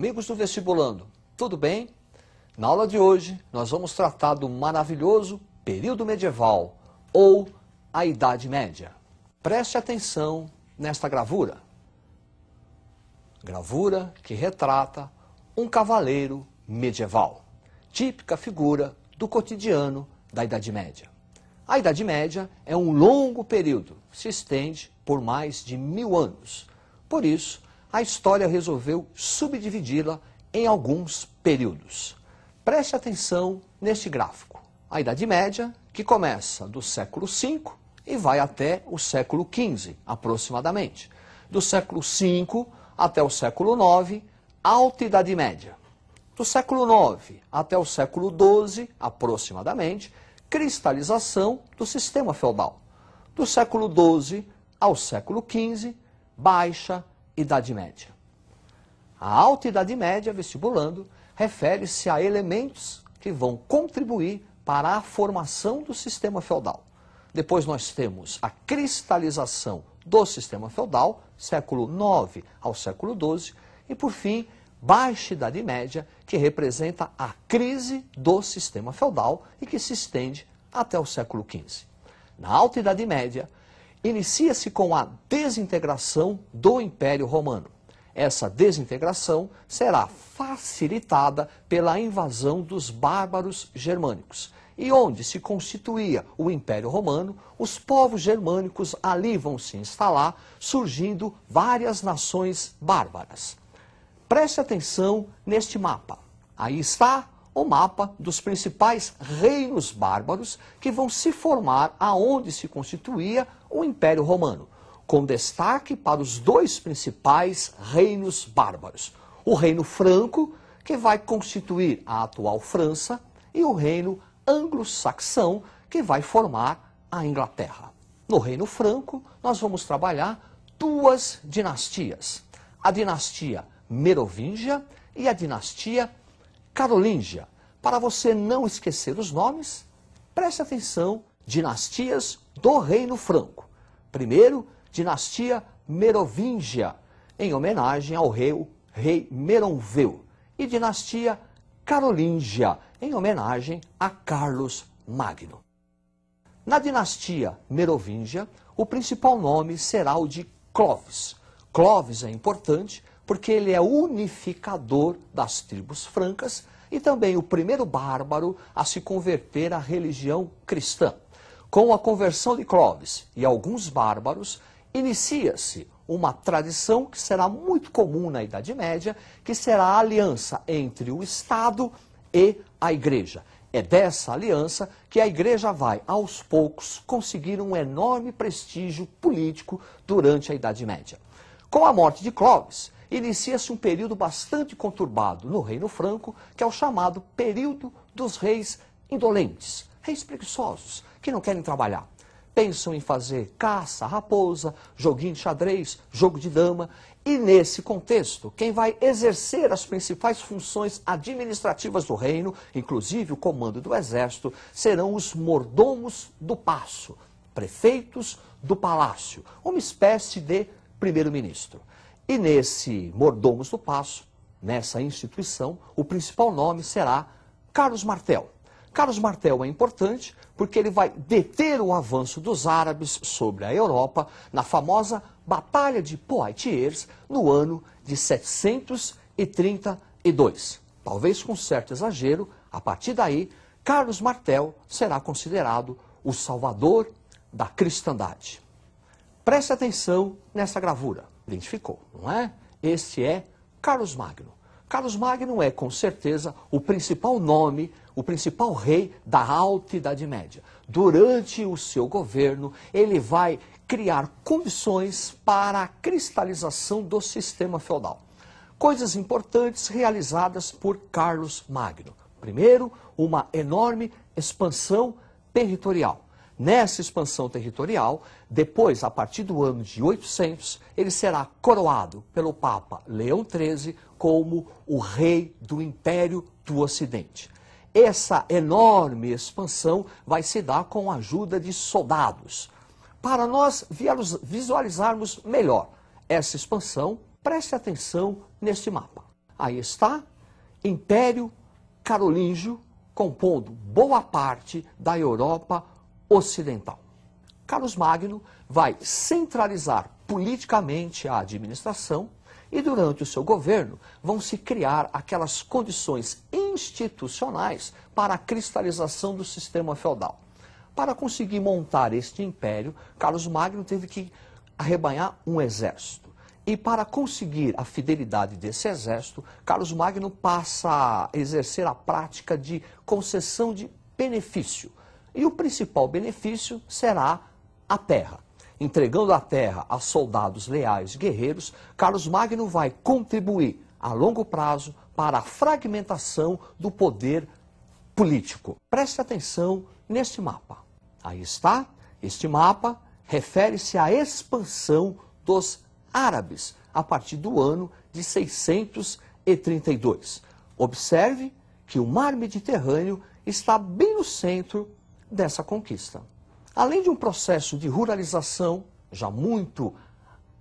Amigos do Vestibulando, tudo bem? Na aula de hoje, nós vamos tratar do maravilhoso período medieval, ou a Idade Média. Preste atenção nesta gravura. Gravura que retrata um cavaleiro medieval, típica figura do cotidiano da Idade Média. A Idade Média é um longo período, se estende por mais de 1000 anos. Por isso, a história resolveu subdividi-la em alguns períodos. Preste atenção neste gráfico. A Idade Média, que começa do século V e vai até o século XV, aproximadamente. Do século V até o século IX, Alta Idade Média. Do século IX até o século XII, aproximadamente, cristalização do sistema feudal. Do século XII ao século XV, Baixa Idade Média. A Alta Idade Média, vestibulando, refere-se a elementos que vão contribuir para a formação do sistema feudal. Depois nós temos a cristalização do sistema feudal, século IX ao século XII, e por fim, Baixa Idade Média, que representa a crise do sistema feudal e que se estende até o século XV. Na Alta Idade Média, inicia-se com a desintegração do Império Romano. Essa desintegração será facilitada pela invasão dos bárbaros germânicos. E onde se constituía o Império Romano, os povos germânicos ali vão se instalar, surgindo várias nações bárbaras. Preste atenção neste mapa. Aí está o mapa dos principais reinos bárbaros que vão se formar aonde se constituía o Império Romano, com destaque para os dois principais reinos bárbaros. O Reino Franco, que vai constituir a atual França, e o Reino Anglo-Saxão, que vai formar a Inglaterra. No Reino Franco, nós vamos trabalhar duas dinastias. A dinastia Merovingia e a dinastia Carolíngia. Para você não esquecer os nomes, preste atenção, dinastias do Reino Franco. Primeiro, dinastia Merovingia, em homenagem ao rei Meronveu. E dinastia Carolíngia, em homenagem a Carlos Magno. Na dinastia Merovingia, o principal nome será o de Clovis. Clovis é importante porque ele é unificador das tribos francas e também o primeiro bárbaro a se converter à religião cristã. Com a conversão de Clovis e alguns bárbaros, inicia-se uma tradição que será muito comum na Idade Média, que será a aliança entre o Estado e a Igreja. É dessa aliança que a Igreja vai, aos poucos, conseguir um enorme prestígio político durante a Idade Média. Com a morte de Clovis, inicia-se um período bastante conturbado no Reino Franco, que é o chamado período dos reis indolentes, reis preguiçosos, que não querem trabalhar. Pensam em fazer caça, raposa, joguinho de xadrez, jogo de dama. E nesse contexto, quem vai exercer as principais funções administrativas do reino, inclusive o comando do exército, serão os mordomos do paço, prefeitos do palácio, uma espécie de primeiro-ministro. E nesse mordomos do paço, nessa instituição, o principal nome será Carlos Martel. Carlos Martel é importante porque ele vai deter o avanço dos árabes sobre a Europa na famosa Batalha de Poitiers no ano de 732. Talvez com certo exagero, a partir daí, Carlos Martel será considerado o salvador da cristandade. Preste atenção nessa gravura. Identificou, não é? Este é Carlos Magno. Carlos Magno é, com certeza, o principal nome, o principal rei da Alta Idade Média. Durante o seu governo, ele vai criar condições para a cristalização do sistema feudal. Coisas importantes realizadas por Carlos Magno. Primeiro, uma enorme expansão territorial. Nessa expansão territorial, depois, a partir do ano de 800, ele será coroado pelo Papa Leão XIII como o rei do Império do Ocidente. Essa enorme expansão vai se dar com a ajuda de soldados. Para nós visualizarmos melhor essa expansão, preste atenção neste mapa. Aí está, Império Carolíngio, compondo boa parte da Europa Ocidental. Carlos Magno vai centralizar politicamente a administração e durante o seu governo vão se criar aquelas condições institucionais para a cristalização do sistema feudal. Para conseguir montar este império, Carlos Magno teve que arrebanhar um exército. E para conseguir a fidelidade desse exército, Carlos Magno passa a exercer a prática de concessão de benefício. E o principal benefício será a terra. Entregando a terra a soldados leais e guerreiros, Carlos Magno vai contribuir a longo prazo para a fragmentação do poder político. Preste atenção neste mapa. Aí está, este mapa refere-se à expansão dos árabes a partir do ano de 632. Observe que o mar Mediterrâneo está bem no centro dessa conquista. Além de um processo de ruralização já muito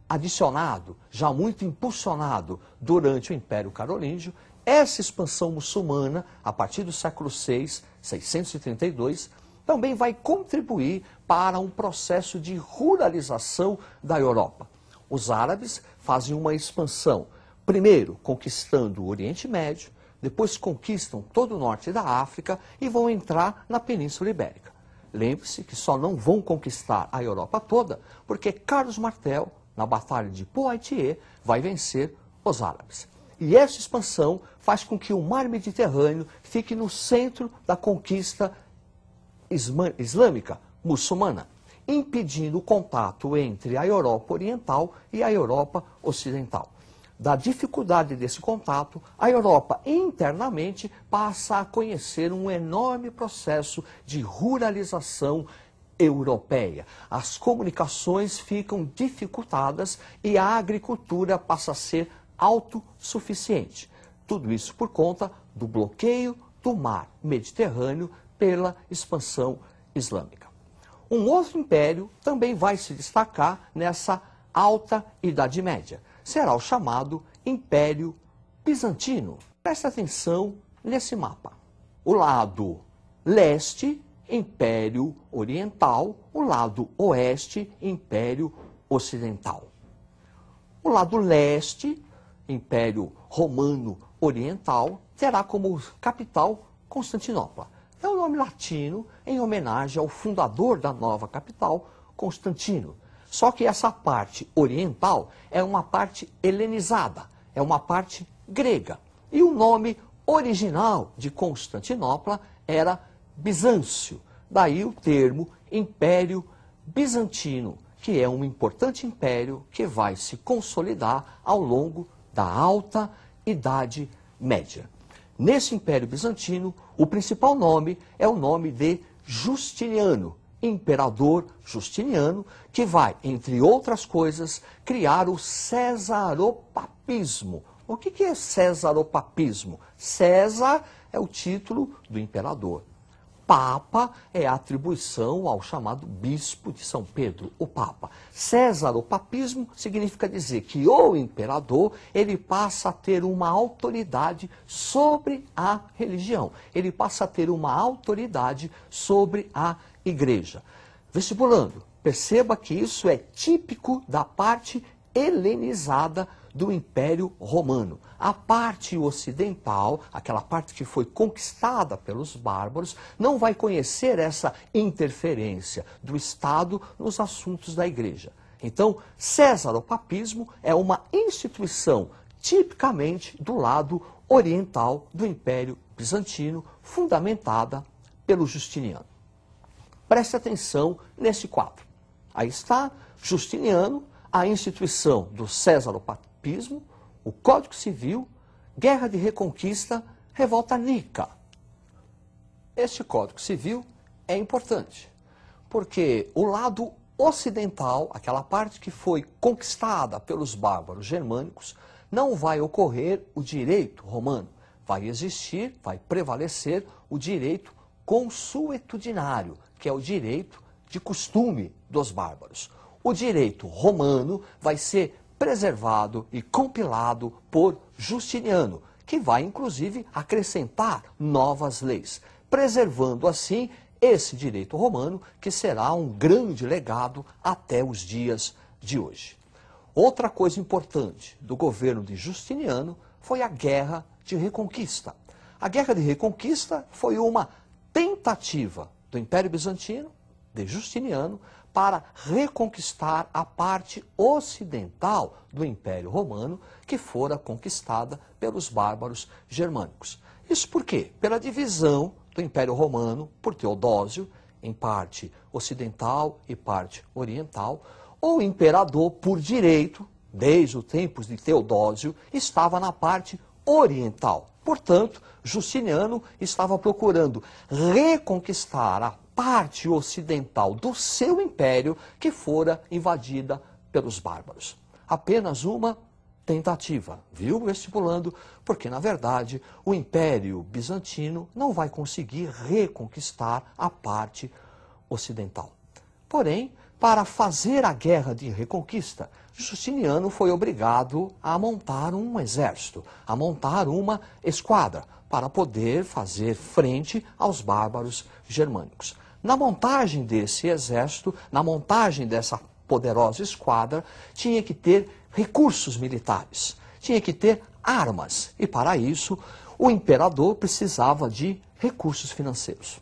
adicionado, já muito impulsionado durante o Império Carolíngio, essa expansão muçulmana, a partir do século VI, 632, também vai contribuir para um processo de ruralização da Europa. Os árabes fazem uma expansão, primeiro conquistando o Oriente Médio, depois conquistam todo o norte da África e vão entrar na Península Ibérica. Lembre-se que só não vão conquistar a Europa toda, porque Carlos Martel, na Batalha de Poitiers, vai vencer os árabes. E essa expansão faz com que o mar Mediterrâneo fique no centro da conquista islâmica muçulmana, impedindo o contato entre a Europa Oriental e a Europa Ocidental. Da dificuldade desse contato, a Europa internamente passa a conhecer um enorme processo de ruralização europeia. As comunicações ficam dificultadas e a agricultura passa a ser autossuficiente. Tudo isso por conta do bloqueio do mar Mediterrâneo pela expansão islâmica. Um outro império também vai se destacar nessa alta Idade Média. Será o chamado Império Bizantino. Preste atenção nesse mapa. O lado leste, Império Oriental, o lado oeste, Império Ocidental. O lado leste, Império Romano Oriental, terá como capital Constantinopla. É um nome latino em homenagem ao fundador da nova capital, Constantino. Só que essa parte oriental é uma parte helenizada, é uma parte grega. E o nome original de Constantinopla era Bizâncio. Daí o termo Império Bizantino, que é um importante império que vai se consolidar ao longo da Alta Idade Média. Nesse Império Bizantino, o principal nome é o nome de Justiniano, imperador Justiniano, que vai, entre outras coisas, criar o cesaropapismo. O que é cesaropapismo? César é o título do imperador. Papa é a atribuição ao chamado bispo de São Pedro, o Papa. Cesaropapismo significa dizer que o imperador, ele passa a ter uma autoridade sobre a religião. Ele passa a ter uma autoridade sobre a igreja. Vestibulando, perceba que isso é típico da parte helenizada do Império Romano. A parte ocidental, aquela parte que foi conquistada pelos bárbaros, não vai conhecer essa interferência do Estado nos assuntos da igreja. Então, cesaropapismo é uma instituição tipicamente do lado oriental do Império Bizantino, fundamentada pelo Justiniano. Preste atenção nesse quadro. Aí está Justiniano, a instituição do cesaropapismo, o Código Civil, Guerra de Reconquista, Revolta Nica. Este Código Civil é importante, porque o lado ocidental, aquela parte que foi conquistada pelos bárbaros germânicos, não vai ocorrer o direito romano. Vai existir, vai prevalecer o direito consuetudinário, que é o direito de costume dos bárbaros. O direito romano vai ser preservado e compilado por Justiniano, que vai inclusive acrescentar novas leis, preservando assim esse direito romano que será um grande legado até os dias de hoje. Outra coisa importante do governo de Justiniano foi a Guerra de Reconquista. A Guerra de Reconquista foi uma tentativa do Império Bizantino, de Justiniano, para reconquistar a parte ocidental do Império Romano, que fora conquistada pelos bárbaros germânicos. Isso por quê? Pela divisão do Império Romano por Teodósio, em parte ocidental e parte oriental. O imperador, por direito, desde os tempos de Teodósio, estava na parte oriental. Portanto, Justiniano estava procurando reconquistar a parte ocidental do seu império que fora invadida pelos bárbaros. Apenas uma tentativa, viu, vestibulando? Porque, na verdade, o Império Bizantino não vai conseguir reconquistar a parte ocidental. Porém, para fazer a guerra de reconquista, Justiniano foi obrigado a montar um exército, a montar uma esquadra, para poder fazer frente aos bárbaros germânicos. Na montagem desse exército, na montagem dessa poderosa esquadra, tinha que ter recursos militares, tinha que ter armas. E para isso, o imperador precisava de recursos financeiros.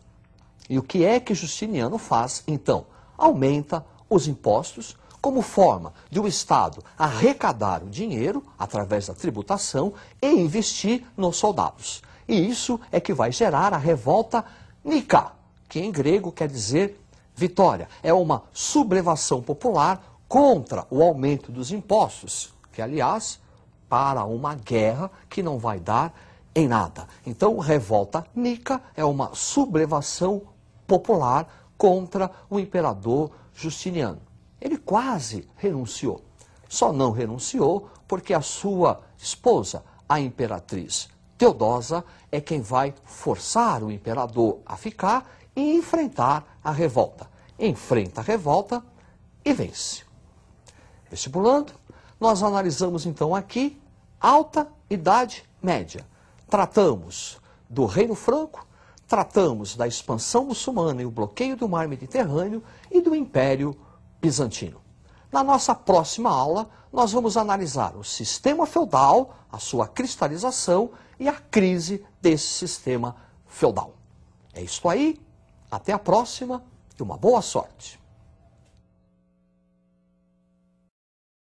E o que é que Justiniano faz, então? Aumenta os impostos como forma de o Estado arrecadar o dinheiro através da tributação e investir nos soldados. E isso é que vai gerar a revolta Nika, que em grego quer dizer vitória. É uma sublevação popular contra o aumento dos impostos, que, aliás, para uma guerra que não vai dar em nada. Então, revolta Nika é uma sublevação popular contra o imperador Justiniano. Ele quase renunciou. Só não renunciou porque a sua esposa, a imperatriz Teodosa, é quem vai forçar o imperador a ficar e enfrentar a revolta. Enfrenta a revolta e vence. Vestibulando, nós analisamos então aqui Alta Idade Média. Tratamos do Reino Franco, tratamos da expansão muçulmana e o bloqueio do mar Mediterrâneo e do Império Bizantino. Na nossa próxima aula, nós vamos analisar o sistema feudal, a sua cristalização e a crise desse sistema feudal. É isso aí, até a próxima e uma boa sorte.